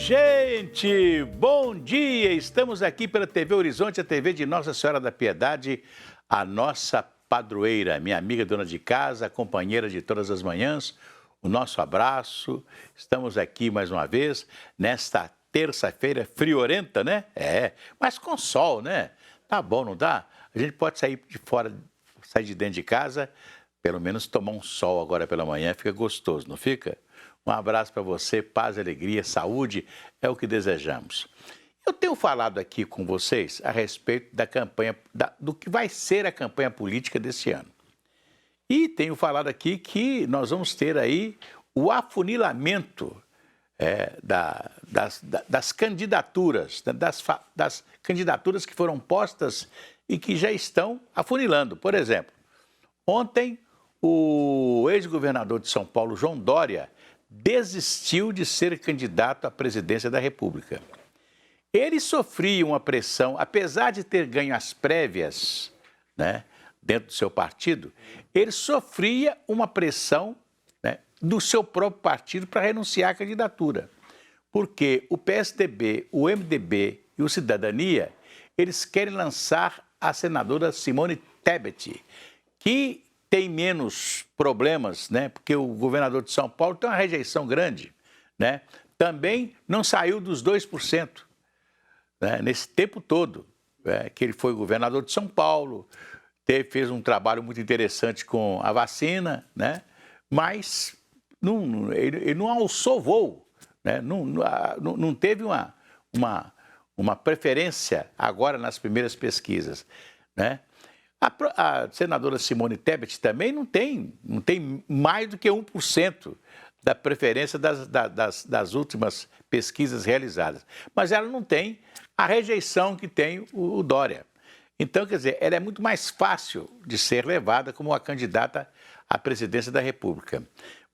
gente! Bom dia! Estamos aqui pela TV Horizonte, a TV de Nossa Senhora da Piedade, a nossa padroeira, minha amiga dona de casa, companheira de todas as manhãs. O nosso abraço. Estamos aqui mais uma vez, nesta terça-feira friorenta, né? Mas com sol, né? Tá bom, não dá? A gente pode sair de fora, sair de dentro de casa, pelo menos tomar um sol agora pela manhã, fica gostoso, não fica? Um abraço para você, paz, alegria, saúde, é o que desejamos. Eu tenho falado aqui com vocês a respeito da campanha, do que vai ser a campanha política desse ano. E tenho falado aqui que nós vamos ter aí o afunilamento das candidaturas, das candidaturas que foram postas e que já estão afunilando. Por exemplo, ontem o ex-governador de São Paulo, João Dória, desistiu de ser candidato à presidência da República. Ele sofria uma pressão, apesar de ter ganho as prévias, né, dentro do seu partido, ele sofria uma pressão, né, do seu próprio partido para renunciar à candidatura. Porque o PSDB, o MDB e o Cidadania, eles querem lançar a senadora Simone Tebet, que tem menos problemas, né? Porque o governador de São Paulo tem uma rejeição grande, né? Também não saiu dos 2%, né? Nesse tempo todo, que ele foi governador de São Paulo, fez um trabalho muito interessante com a vacina, né? Mas ele não alçou voo, né? Não teve uma preferência agora nas primeiras pesquisas, né? A senadora Simone Tebet também não tem mais do que 1% da preferência das últimas pesquisas realizadas. Mas ela não tem a rejeição que tem o Dória. Então, quer dizer, ela é muito mais fácil de ser levada como uma candidata à presidência da República.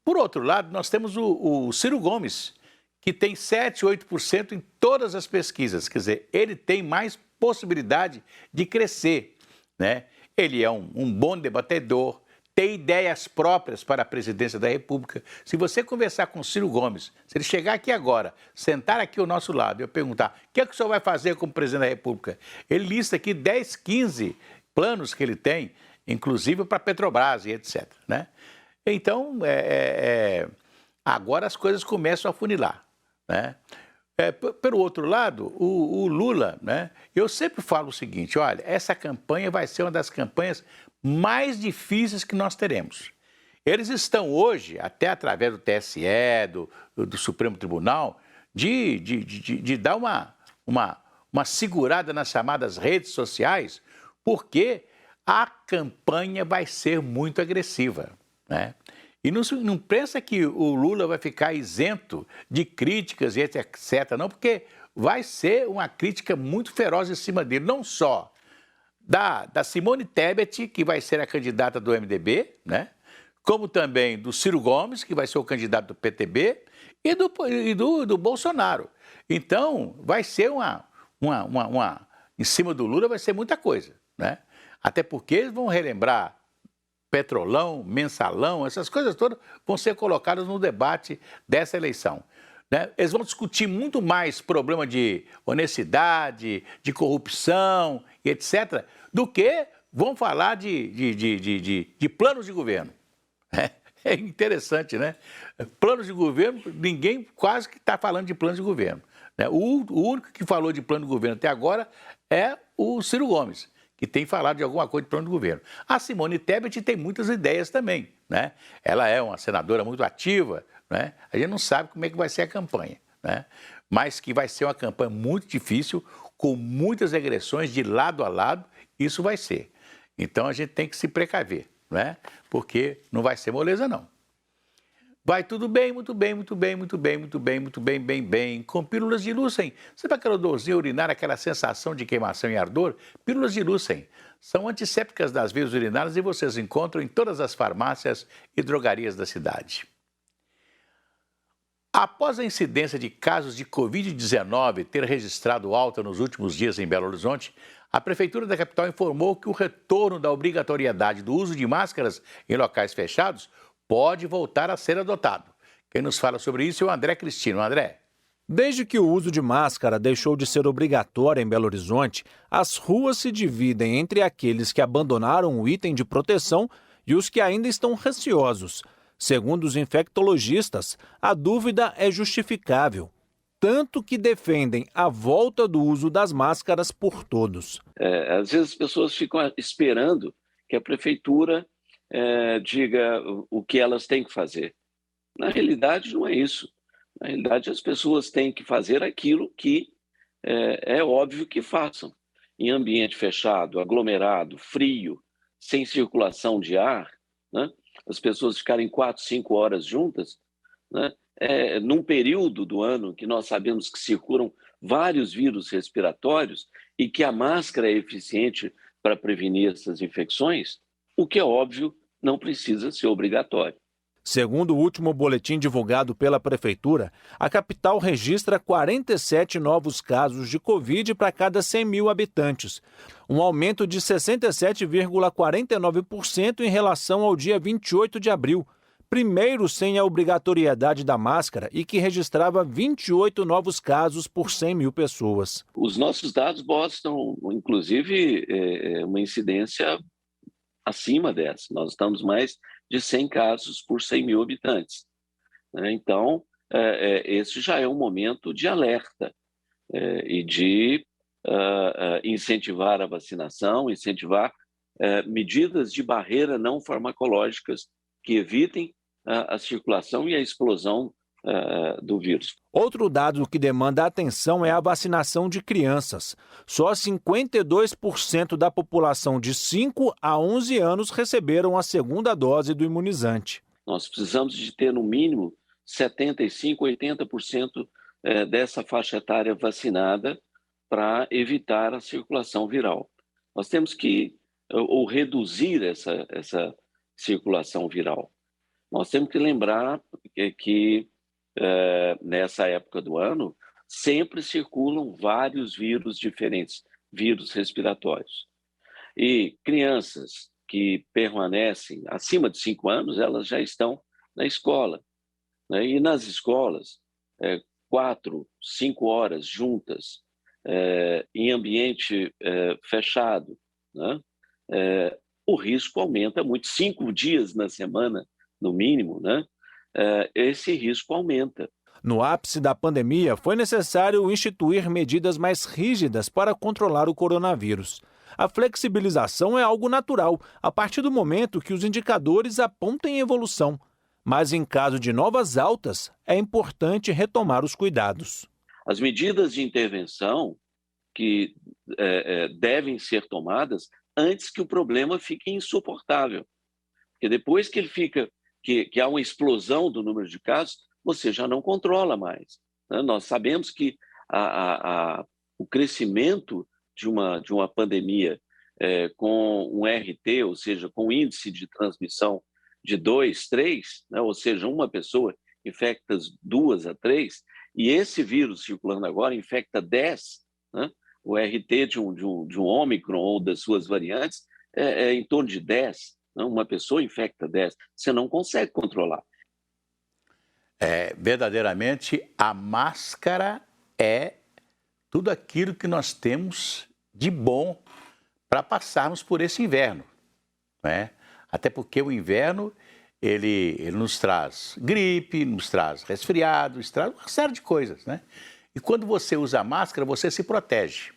Por outro lado, nós temos o Ciro Gomes, que tem 7, 8% em todas as pesquisas. Quer dizer, ele tem mais possibilidade de crescer, né? Ele é um bom debatedor, tem ideias próprias para a presidência da República. Se você conversar com o Ciro Gomes, se ele chegar aqui agora, sentar aqui ao nosso lado e eu perguntar o que é que o senhor vai fazer como presidente da República, ele lista aqui 10, 15 planos que ele tem, inclusive para a Petrobras e etc, né? Então, agora as coisas começam a funilar, né? Pelo outro lado, o Lula, né? Eu sempre falo o seguinte, olha, essa campanha vai ser uma das campanhas mais difíceis que nós teremos. Eles estão hoje, até através do TSE, do Supremo Tribunal, de dar uma segurada nas chamadas redes sociais, porque a campanha vai ser muito agressiva, né? E não pensa que o Lula vai ficar isento de críticas e etc, não, porque vai ser uma crítica muito feroz em cima dele, não só da Simone Tebet, que vai ser a candidata do MDB, né? Como também do Ciro Gomes, que vai ser o candidato do PTB, e do Bolsonaro. Então, vai ser em cima do Lula vai ser muita coisa, né? Até porque eles vão relembrar Petrolão, Mensalão, essas coisas todas vão ser colocadas no debate dessa eleição, né? Eles vão discutir muito mais problema de honestidade, de corrupção e etc., do que vão falar de planos de governo. É interessante, né? Planos de governo, ninguém quase que está falando de planos de governo, né? O único que falou de plano de governo até agora é o Ciro Gomes, que tem falado de alguma coisa de plano de governo. A Simone Tebet tem muitas ideias também, né? Ela é uma senadora muito ativa, né? A gente não sabe como é que vai ser a campanha, né? Mas que vai ser uma campanha muito difícil, com muitas agressões de lado a lado, isso vai ser. Então a gente tem que se precaver, né? Porque não vai ser moleza, não. Vai tudo bem, muito bem, muito bem, muito bem, muito bem, muito bem, bem, com pílulas de Lúcen. Sabe aquela dorzinha urinária, aquela sensação de queimação e ardor? Pílulas de Lúcen são antissépticas das vias urinárias e vocês encontram em todas as farmácias e drogarias da cidade. Após a incidência de casos de Covid-19 ter registrado alta nos últimos dias em Belo Horizonte, a Prefeitura da capital informou que o retorno da obrigatoriedade do uso de máscaras em locais fechados pode voltar a ser adotado. Quem nos fala sobre isso é o André Cristino. André. Desde que o uso de máscara deixou de ser obrigatório em Belo Horizonte, as ruas se dividem entre aqueles que abandonaram o item de proteção e os que ainda estão receosos. Segundo os infectologistas, a dúvida é justificável, tanto que defendem a volta do uso das máscaras por todos. Às vezes as pessoas ficam esperando que a prefeitura diga o que elas têm que fazer. Na realidade, não é isso. Na realidade, as pessoas têm que fazer aquilo que é óbvio que façam. Em ambiente fechado, aglomerado, frio, sem circulação de ar, né? As pessoas ficarem 4, 5 horas juntas, né? Num período do ano que nós sabemos que circulam vários vírus respiratórios e que a máscara é eficiente para prevenir essas infecções, o que é óbvio não precisa ser obrigatório. Segundo o último boletim divulgado pela Prefeitura, a capital registra 47 novos casos de Covid para cada 100 mil habitantes, um aumento de 67,49% em relação ao dia 28 de abril, primeiro sem a obrigatoriedade da máscara e que registrava 28 novos casos por 100 mil pessoas. Os nossos dados mostram, inclusive, uma incidência acima dessa. Nós estamos mais de 100 casos por 100 mil habitantes. Então, esse já é um momento de alerta e de incentivar a vacinação, incentivar medidas de barreira não farmacológicas que evitem a circulação e a explosão do vírus. Outro dado que demanda atenção é a vacinação de crianças. Só 52% da população de 5 a 11 anos receberam a segunda dose do imunizante. Nós precisamos de ter, no mínimo, 75%, 80% dessa faixa etária vacinada para evitar a circulação viral. Nós temos que ou reduzir essa circulação viral. Nós temos que lembrar que nessa época do ano, sempre circulam vários vírus diferentes, vírus respiratórios. E crianças que permanecem acima de 5 anos, elas já estão na escola. Né? E nas escolas, 4, 5 horas juntas, em ambiente fechado, né? O risco aumenta muito. 5 dias na semana, no mínimo, né? Esse risco aumenta. No ápice da pandemia, foi necessário instituir medidas mais rígidas para controlar o coronavírus. A flexibilização é algo natural, a partir do momento que os indicadores apontem evolução. Mas em caso de novas altas, é importante retomar os cuidados. As medidas de intervenção que devem ser tomadas antes que o problema fique insuportável. Porque depois que ele fica que há uma explosão do número de casos, você já não controla mais. Né? Nós sabemos que o crescimento de uma pandemia com um RT, ou seja, com índice de transmissão de 2, 3, né? Ou seja, uma pessoa infecta 2 a 3, e esse vírus circulando agora infecta 10, né? O RT de um Ômicron ou das suas variantes é em torno de 10. Uma pessoa infecta 10, você não consegue controlar. Verdadeiramente, a máscara é tudo aquilo que nós temos de bom para passarmos por esse inverno. Né? Até porque o inverno, ele nos traz gripe, nos traz resfriado, nos traz uma série de coisas. Né? E quando você usa a máscara, você se protege.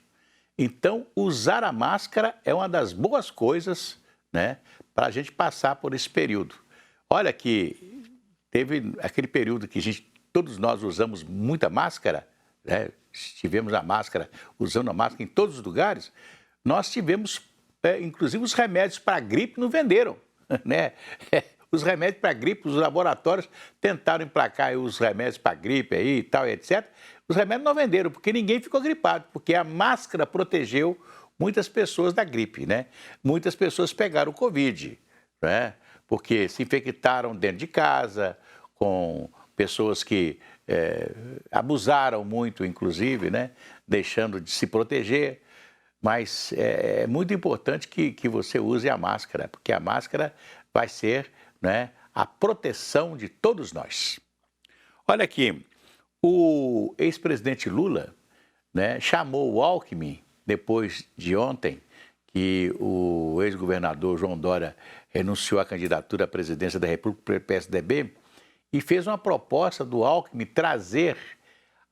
Então, usar a máscara é uma das boas coisas, né, para a gente passar por esse período. Olha que teve aquele período que todos nós usamos muita máscara, né? Tivemos usando a máscara em todos os lugares. Nós tivemos, inclusive os remédios para gripe não venderam, né? Os remédios para gripe, os laboratórios tentaram emplacar os remédios para gripe aí e tal, etc. Os remédios não venderam, porque ninguém ficou gripado, porque a máscara protegeu muitas pessoas da gripe, né? Muitas pessoas pegaram o Covid, né? Porque se infectaram dentro de casa, com pessoas que abusaram muito, inclusive, né? Deixando de se proteger. Mas é muito importante que você use a máscara, porque a máscara vai ser, né, a proteção de todos nós. Olha aqui, O ex-presidente Lula, né, chamou o Alckmin, depois de ontem, que o ex-governador João Dória renunciou à candidatura à presidência da República pelo PSDB, e fez uma proposta do Alckmin trazer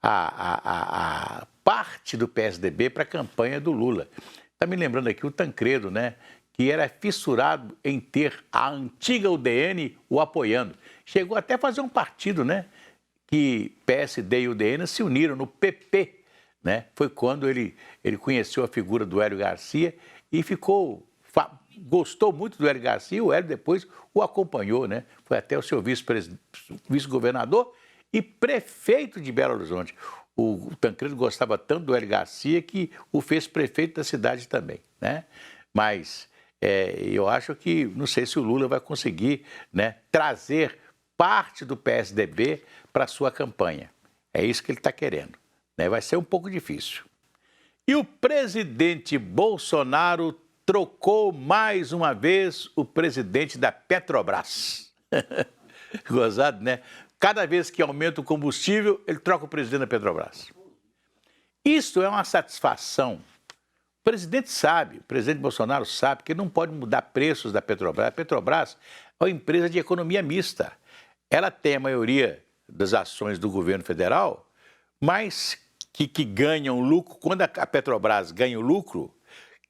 a parte do PSDB para a campanha do Lula. Está me lembrando aqui o Tancredo, né, que era fissurado em ter a antiga UDN o apoiando. Chegou até a fazer um partido, né, que PSD e UDN se uniram no PP, né? Foi quando ele conheceu a figura do Hélio Garcia e gostou muito do Hélio Garcia, e o Hélio depois o acompanhou, né? Foi até o seu vice-governador e prefeito de Belo Horizonte. O Tancredo gostava tanto do Hélio Garcia que o fez prefeito da cidade também, né? Mas eu acho que, não sei se o Lula vai conseguir, né, trazer parte do PSDB para a sua campanha. É isso que ele está querendo, né? Vai ser um pouco difícil. E o presidente Bolsonaro trocou mais uma vez o presidente da Petrobras. Gozado, né? Cada vez que aumenta o combustível, ele troca o presidente da Petrobras. Isso é uma satisfação. O presidente Bolsonaro sabe que não pode mudar preços da Petrobras. A Petrobras é uma empresa de economia mista. Ela tem a maioria das ações do governo federal, mas que ganham lucro. Quando a Petrobras ganha o lucro,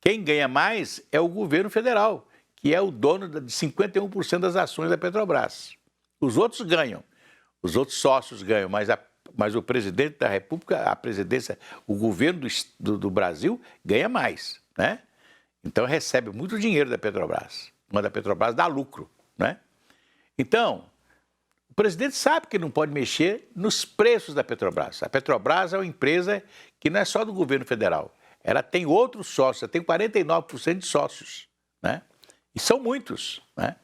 quem ganha mais é o governo federal, que é o dono de 51% das ações da Petrobras. Os outros ganham, os outros sócios ganham, mas o presidente da República, a presidência, o governo do Brasil ganha mais, né? Então recebe muito dinheiro da Petrobras. Mas a Petrobras dá lucro, né? Então, o presidente sabe que não pode mexer nos preços da Petrobras. A Petrobras é uma empresa que não é só do governo federal. Ela tem outros sócios, ela tem 49% de sócios, né? E são muitos, né?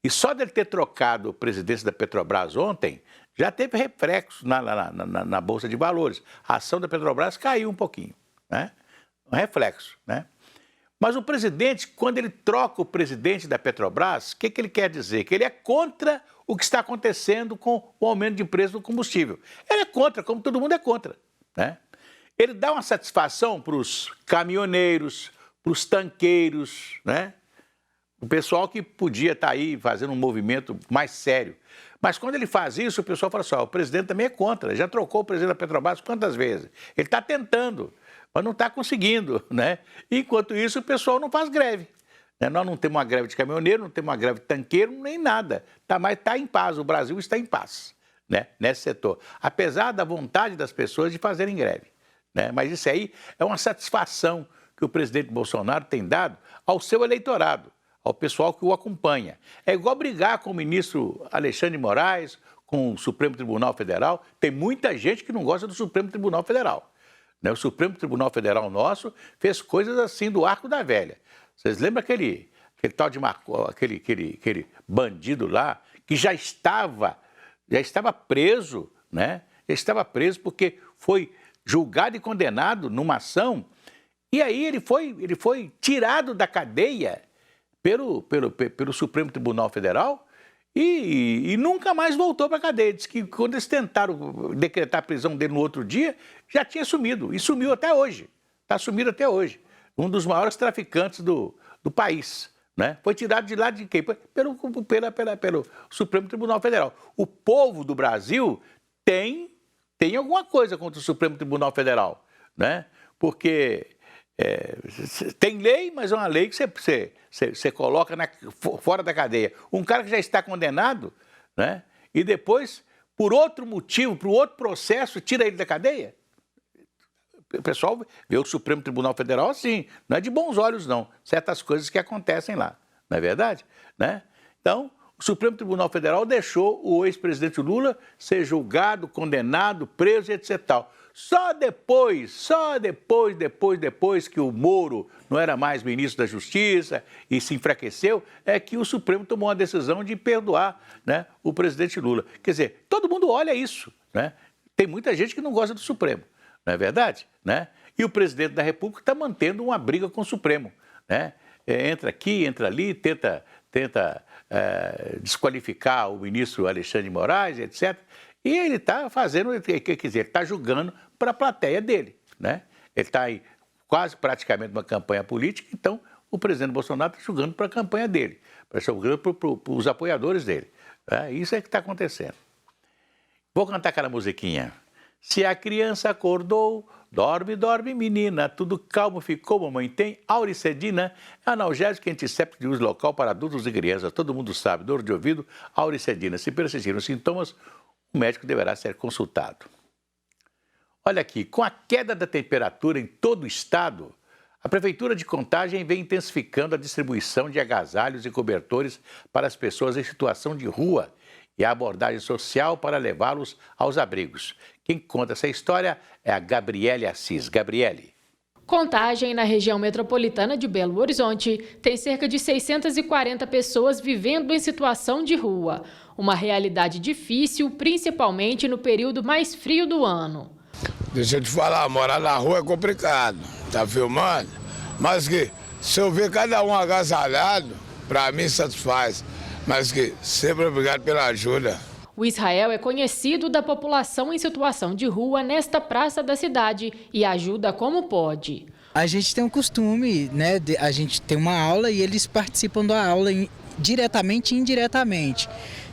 E só dele ter trocado o presidente da Petrobras ontem, já teve reflexo na Bolsa de Valores. A ação da Petrobras caiu um pouquinho, né? Um reflexo, né? Mas o presidente, quando ele troca o presidente da Petrobras, o que ele quer dizer? Que ele é contra o que está acontecendo com o aumento de preço do combustível. Ele é contra, como todo mundo é contra, né? Ele dá uma satisfação para os caminhoneiros, para os tanqueiros, né? O pessoal que podia estar aí fazendo um movimento mais sério. Mas quando ele faz isso, o pessoal fala assim, o presidente também é contra. Já trocou o presidente da Petrobras quantas vezes? Ele está tentando, mas não está conseguindo, né? Enquanto isso, o pessoal não faz greve, né? Nós não temos uma greve de caminhoneiro, não temos uma greve de tanqueiro, nem nada. Mas está em paz, o Brasil está em paz, né? Nesse setor. Apesar da vontade das pessoas de fazerem greve, né? Mas isso aí é uma satisfação que o presidente Bolsonaro tem dado ao seu eleitorado, ao pessoal que o acompanha. É igual brigar com o ministro Alexandre de Moraes, com o Supremo Tribunal Federal. Tem muita gente que não gosta do Supremo Tribunal Federal, né? O Supremo Tribunal Federal nosso fez coisas assim do arco da velha. Vocês lembram aquele tal de aquele bandido lá que já estava preso, né? Já estava preso porque foi julgado e condenado numa ação, e aí ele foi tirado da cadeia pelo Supremo Tribunal Federal e nunca mais voltou para a cadeia. Diz que quando eles tentaram decretar a prisão dele no outro dia, já tinha sumido, e sumiu até hoje. Está sumido até hoje. Um dos maiores traficantes do país, né? Foi tirado de lá de quem? Pelo Supremo Tribunal Federal. O povo do Brasil tem alguma coisa contra o Supremo Tribunal Federal, né? Porque tem lei, mas é uma lei que você coloca fora da cadeia. Um cara que já está condenado, né? E depois, por outro motivo, por outro processo, tira ele da cadeia. O pessoal vê o Supremo Tribunal Federal assim, não é de bons olhos, não. Certas coisas que acontecem lá, não é verdade? Né? Então, o Supremo Tribunal Federal deixou o ex-presidente Lula ser julgado, condenado, preso e etc. Tal. Só depois que o Moro não era mais ministro da Justiça e se enfraqueceu, é que o Supremo tomou a decisão de perdoar, né, o presidente Lula. Quer dizer, todo mundo olha isso, né? Tem muita gente que não gosta do Supremo, não é verdade? Né? E o presidente da República está mantendo uma briga com o Supremo, né? Entra aqui, entra ali, tenta desqualificar o ministro Alexandre de Moraes, etc. E ele está fazendo, quer dizer, ele está julgando para a plateia dele, né? Ele está aí quase praticamente uma campanha política, então o presidente Bolsonaro está julgando para a campanha dele, está julgando para os apoiadores dele. Né? Isso é que está acontecendo. Vou cantar aquela musiquinha. Se a criança acordou, dorme, dorme, menina, tudo calmo ficou, mamãe tem auricedina, analgésico e antisséptico de uso local para adultos e crianças, todo mundo sabe, dor de ouvido, auricedina. Se persistirem os sintomas, o médico deverá ser consultado. Olha aqui, com a queda da temperatura em todo o estado, a Prefeitura de Contagem vem intensificando a distribuição de agasalhos e cobertores para as pessoas em situação de rua e a abordagem social para levá-los aos abrigos. Quem conta essa história é a Gabriele Assis. Gabriele. Contagem, na região metropolitana de Belo Horizonte, tem cerca de 640 pessoas vivendo em situação de rua. Uma realidade difícil, principalmente no período mais frio do ano. Deixa eu te falar, morar na rua é complicado, tá filmando? Mas que se eu ver cada um agasalhado, pra mim satisfaz. Mas que sempre obrigado pela ajuda. O Israel é conhecido da população em situação de rua nesta praça da cidade e ajuda como pode. A gente tem um costume, né? A gente tem uma aula e eles participam da aula diretamente e indiretamente.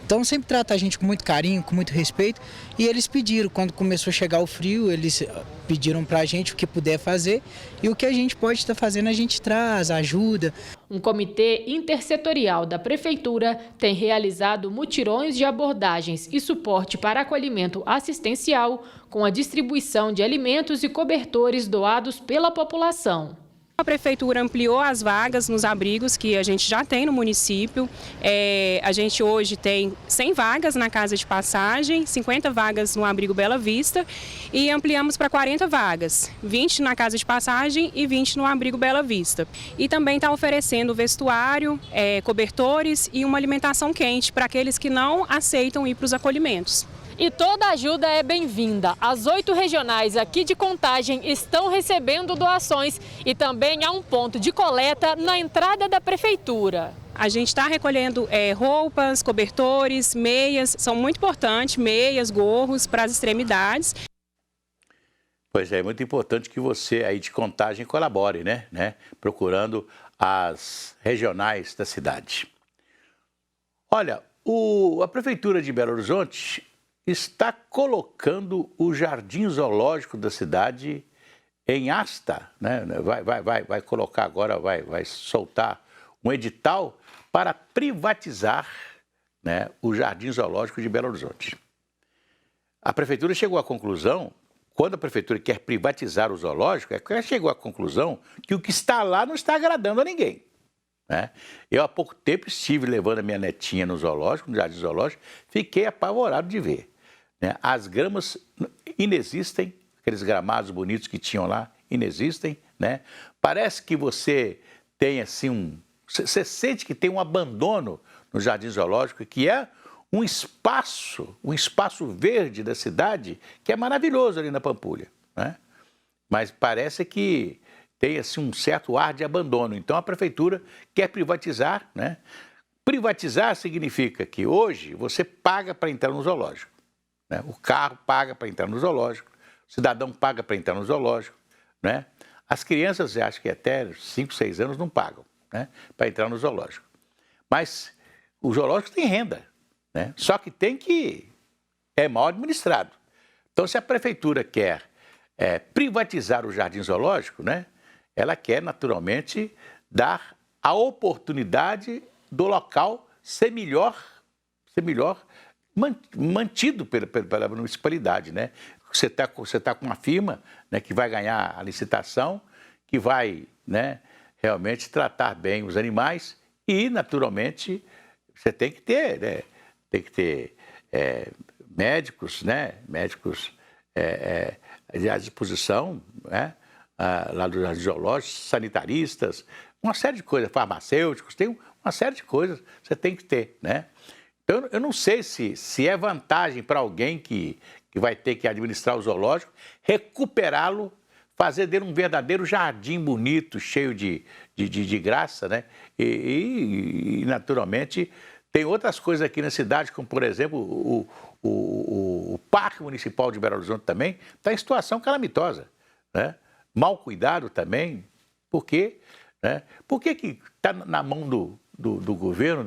Então sempre trata a gente com muito carinho, com muito respeito. E eles pediram, quando começou a chegar o frio, eles pediram para a gente o que puder fazer. E o que a gente pode estar fazendo, a gente traz, ajuda. Um comitê intersetorial da Prefeitura tem realizado mutirões de abordagens e suporte para acolhimento assistencial, com a distribuição de alimentos e cobertores doados pela população. A Prefeitura ampliou as vagas nos abrigos que a gente já tem no município. A gente hoje tem 100 vagas na Casa de Passagem, 50 vagas no abrigo Bela Vista e ampliamos para 40 vagas, 20 na Casa de Passagem e 20 no abrigo Bela Vista. E também está oferecendo vestuário, cobertores e uma alimentação quente para aqueles que não aceitam ir para os acolhimentos. E toda ajuda é bem-vinda. As 8 regionais aqui de Contagem estão recebendo doações e também há um ponto de coleta na entrada da Prefeitura. A gente está recolhendo roupas, cobertores, meias, são muito importantes, meias, gorros para as extremidades. Pois é, muito importante que você aí de Contagem colabore, né? Procurando as regionais da cidade. Olha, a Prefeitura de Belo Horizonte está colocando o Jardim Zoológico da cidade em asta, né? Vai colocar agora, vai soltar um edital para privatizar, né, o Jardim Zoológico de Belo Horizonte. A Prefeitura chegou à conclusão, quando a Prefeitura quer privatizar o zoológico, ela chegou à conclusão que o que está lá não está agradando a ninguém. Né? Eu há pouco tempo estive levando a minha netinha no zoológico, no Jardim Zoológico, fiquei apavorado de ver. Né? As gramas inexistem, aqueles gramados bonitos que tinham lá, inexistem. Né? Parece que você tem assim você sente que tem um abandono no Jardim Zoológico, que é um espaço verde da cidade, que é maravilhoso ali na Pampulha. Né? Mas parece que tem assim, um certo ar de abandono. Então a Prefeitura quer privatizar. Né? Privatizar significa que hoje você paga para entrar no zoológico. Né? O carro paga para entrar no zoológico, o cidadão paga para entrar no zoológico. Né? As crianças, acho que até 5, 6 anos, não pagam, né, para entrar no zoológico. Mas o zoológico tem renda, né? Só que é mal administrado. Então, se a Prefeitura quer privatizar o Jardim Zoológico, né, ela quer, naturalmente, dar a oportunidade do local ser melhor mantido pela municipalidade, né? Você tá com uma firma, né, que vai ganhar a licitação, que vai, né, realmente tratar bem os animais e, naturalmente, você tem que ter, né, médicos, né, à disposição, né, lá do Jardim Zoológico, sanitaristas, uma série de coisas, farmacêuticos, tem uma série de coisas que você tem que ter, né? Então, eu não sei se é vantagem para alguém que vai ter que administrar o zoológico, recuperá-lo, fazer dele um verdadeiro jardim bonito, cheio de graça, né? E naturalmente, Tem outras coisas aqui na cidade, como, por exemplo, o Parque Municipal de Belo Horizonte também está em situação calamitosa, né? Mal cuidado também. Por quê? Né? Por que está na mão do governo,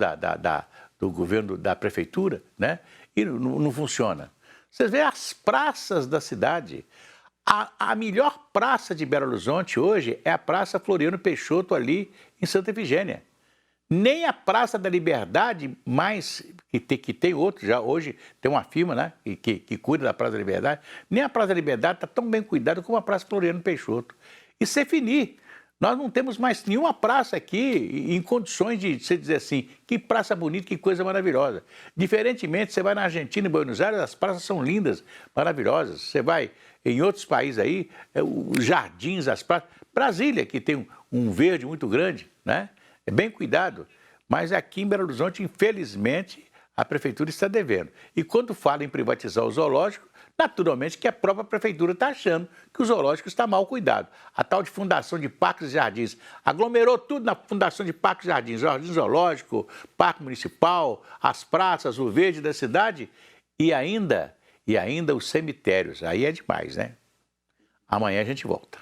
do governo da prefeitura, né? E não funciona? Vocês veem as praças da cidade. A melhor praça de Belo Horizonte hoje é a Praça Floriano Peixoto, ali em Santa Efigênia. Nem a Praça da Liberdade, mais que tem outro, já hoje tem uma firma, né, que cuida da Praça da Liberdade, nem a Praça da Liberdade está tão bem cuidada como a Praça Floriano Peixoto. E se finir, nós não temos mais nenhuma praça aqui em condições de você dizer assim, que praça bonita, que coisa maravilhosa. Diferentemente, você vai na Argentina e Buenos Aires, as praças são lindas, maravilhosas. Você vai em outros países aí, os jardins, as praças. Brasília, que tem um verde muito grande, né? É bem cuidado. Mas aqui em Belo Horizonte, infelizmente, a prefeitura está devendo. E quando fala em privatizar o zoológico, naturalmente que a própria prefeitura está achando que o zoológico está mal cuidado. A tal de Fundação de Parques e Jardins aglomerou tudo na Fundação de Parques e Jardins, Jardim Zoológico, Parque Municipal, as praças, o verde da cidade e ainda os cemitérios. Aí é demais, né? Amanhã a gente volta.